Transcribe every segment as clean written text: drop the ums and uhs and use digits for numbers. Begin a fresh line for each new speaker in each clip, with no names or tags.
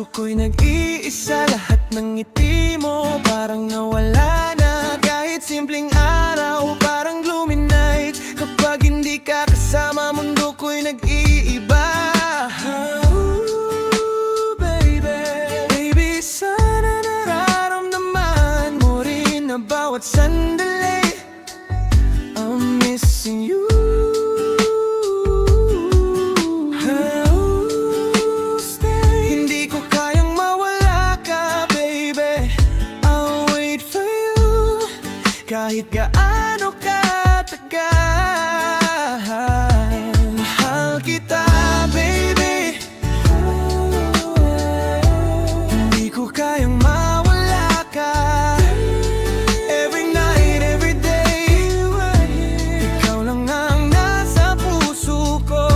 puso ko'y nag-iisa. Lahat ng ngiti mo parang nawala na. Kahit simpleng araw, parang gloomy night. Kapag hindi ka kasama, mundo ko'y nag-iiba. Baby, sana nararamdaman mo rin na bawat sandali I'm missing you. Kahit gaano katagal, mahal kita, baby. Hindi ko kayang mawala ka. Every night, every day, ikaw lang ang nasa puso ko.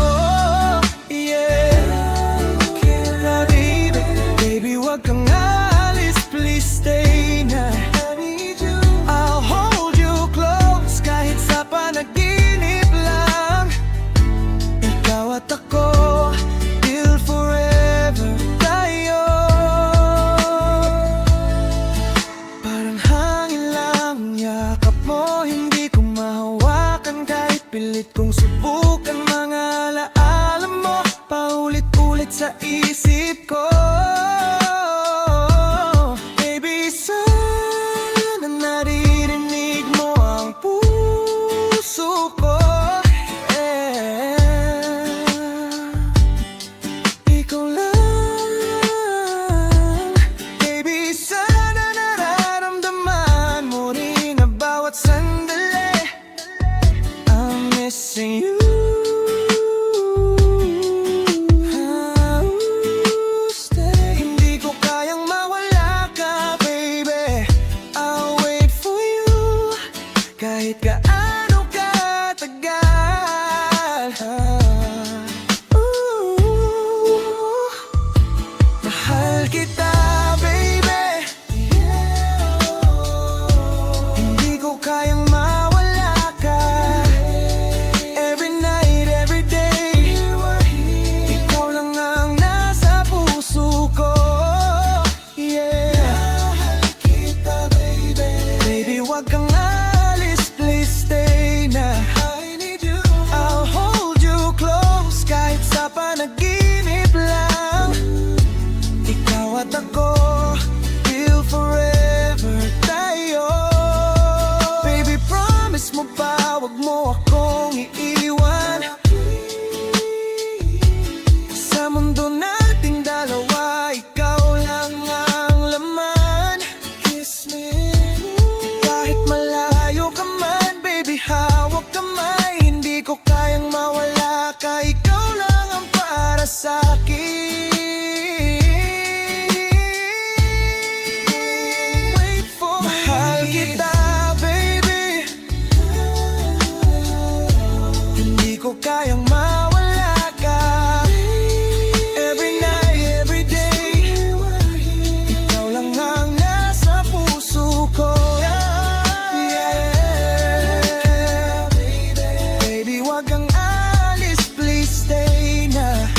Yeah, kita, baby. Baby, wag kang alis, please stay na. Panaginip lang, ikaw at ako, till forever tayo. Parang hangin lang yakap mo, hindi ko mahawakan. Kahit pilit kong subukan, mga alaala mo paulit-ulit sa isip ko. Baby, sana naririnig mo ang puso ko, ikaw lang. Baby, sana nararamdaman mo rin na bawat sandali I'm missing you. Hindi ko kayang mawala ka, baby. I'll wait for you. Kahit gaano mahal kita, baby. Hindi ko kayang mawala ka. Every night, every day, ikaw lang ang nasa puso ko. Yeah, mahal kita, baby. Baby, wag kang alis, please stay na. Sa panaginip lang, ikaw at ako, till forever tayo. Baby, promise mo ba wag mo akong iiwan? Sa mundo nating dalawa, ikaw lang ang laman. Kiss me, kahit malayo ka man, baby, hawak kamay. Hindi ko kayang mawala ka, ikaw lang ang para sa'kin. Wait for me. Mahal kita, baby. Hindi ko kayang mawala ka. Every night, every day, ikaw lang ang nasa puso ko. Yeah, baby, wag kang alis, please stay na.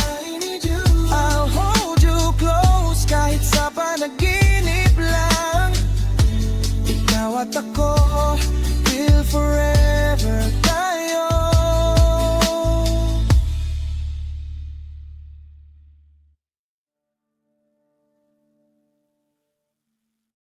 I'll hold you close, kahit sa panaginip lang, ikaw at ako.